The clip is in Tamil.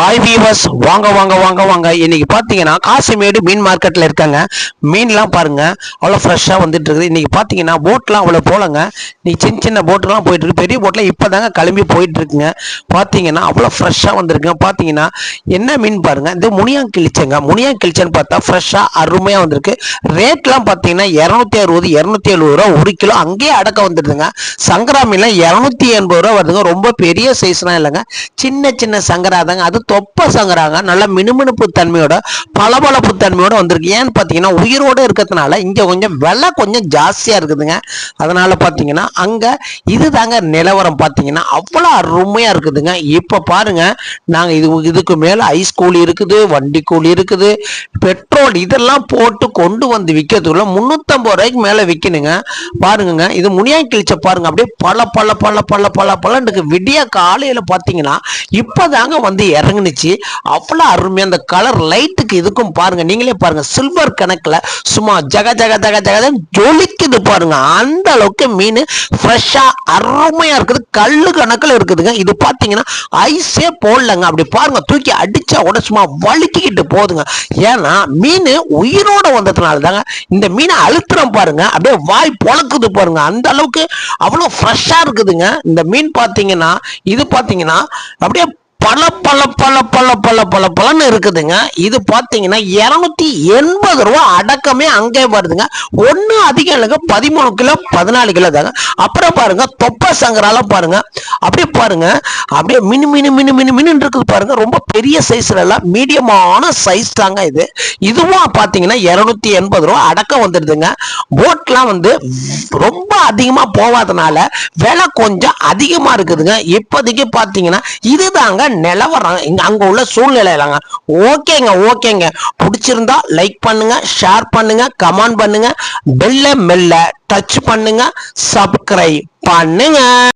ஹாய் வீவர்ஸ், வாங்க வாங்க வாங்க வாங்க. இன்னைக்கு பார்த்தீங்கன்னா காசிமேடு மீன் மார்க்கெட்டில் இருக்காங்க. மீன்லாம் பாருங்க, அவ்வளோ ஃப்ரெஷ்ஷாக வந்துட்டு இருக்குது. இன்னைக்கு பார்த்தீங்கன்னா போட்லாம் அவ்வளோ போலங்க. இன்னைக்கு சின்ன சின்ன போட்டுலாம் போயிட்டு இருக்கு. பெரிய போட்டில் இப்போ தாங்க கிளம்பி போயிட்டு இருக்குங்க. பார்த்தீங்கன்னா அவ்வளோ ஃப்ரெஷ்ஷாக வந்துருக்குங்க. பார்த்தீங்கன்னா என்ன மீன் பாருங்க, இந்த முனியாங்கிழிச்சங்க. முனியாங்கிழிச்சன்னு பார்த்தா ஃப்ரெஷ்ஷாக அருமையாக வந்திருக்கு. ரேட்லாம் பார்த்தீங்கன்னா 260 270 ரூபா ஒரு கிலோ அங்கேயே அடக்க வந்துடுதுங்க. சங்கரா மீன்லாம் 280 ரூபா வருதுங்க. ரொம்ப பெரிய சைஸ்லாம் இல்லைங்க, சின்ன சின்ன சங்கரா தாங்க. அது தொப்ப சங்கராங்க, நல்ல மினுமினுப்பு தன்மையோட பளபளப்பு தன்மையோட வந்திருக்கு. ஏன்னு பார்த்தீங்கன்னா உயிரோட இருக்கிறதுனால இங்க கொஞ்சம் விலை கொஞ்சம் ஜாஸ்தியா இருக்குதுங்க. அதனால பார்த்தீங்கன்னா அங்க இதுதாங்க நிலவரம். பார்த்தீங்கன்னா அவ்வளோ அருமையா இருக்குதுங்க. இப்போ பாருங்க, நாங்க இதுக்கு மேல ஐஸ் கூலி இருக்குது, வண்டி கூலி இருக்குது, பெட்ரோல் இதெல்லாம் போட்டு கொண்டு வந்து விற்கிறதுக்குள்ள 350 ரூபாய்க்கு மேல விற்கணுங்க. பாருங்க, இது முனியாங்கிழிச்ச பாருங்க, அப்படியே பல பல பல பல பல பலன்னு விடிய காலையில பார்த்தீங்கன்னா இப்பதாங்க வந்து இறங்குனுச்சு. அவ்வளவு அருமையா அந்த கலர் லைட்டுக்கு இதுக்கும் பாருங்க, நீங்களே பாருங்க, சில்வர் கணக்குல சும்மா ஜக ஜக ஜக ஜக ஜொலிக்குது பாருங்க. அந்த அளவுக்கு மீன் ஃப்ரெஷ்ஷா அருமையா இருக்குது. கல்லு கணக்குல இருக்குதுங்க. இது பாத்தீங்கன்னா ஐஸே போடலங்க. அப்படி பாருங்க, தூக்கி அடிச்சா கூட சும்மா வலிக்கிட்டு போகுதுங்க. ஏன்னா மீன் உயிரோட வந்ததுனால தாங்க. இந்த மீனை அழுத்துறோம் பாருங்க, அப்படியே வாய் பொழக்குது பாருங்க. அந்த அளவுக்கு அவ்வளவு ஃப்ரெஷ்ஷா இருக்குதுங்க இந்த மீன். பாத்தீங்கன்னா இது பாத்தீங்கன்னா அப்படியே பல பல பல பல பல பல பலன்னு இருக்குதுங்க. இது பாத்தீங்கன்னா 280 ரூபா அடக்கமே அங்கே வருதுங்க. ஒண்ணு அதிகம் இல்லைங்க, 13 கிலோ 14 கிலோ தாங்க. அப்புறம் பாருங்க தொப்ப சங்கரால பாருங்க, அப்படியே பாருங்க, அப்படியே மினு மினு மினு மினு மினு இருக்குது பாருங்க. ரொம்ப பெரிய சைஸ்ல எல்லாம் மீடியமான சைஸ் தாங்க இது. இதுவும் பாத்தீங்கன்னா 280 ரூபா அடக்கம் வந்துடுதுங்க. போட்லாம் வந்து ரொம்ப அதிகமா போவாதனால விலை கொஞ்சம் அதிகமா இருக்குதுங்க. இப்போதைக்கு பாத்தீங்கன்னா இதுதாங்க நிலவரம் அங்க உள்ள சூழ்நிலைங்க. ஓகேங்க ஓகேங்க, பிடிச்சிருந்தா லைக் பண்ணுங்க, ஷேர் பண்ணுங்க, கமெண்ட் பண்ணுங்க, பெல்ல மெல்ல டச் பண்ணுங்க, சப்ஸ்கிரைப் பண்ணுங்க.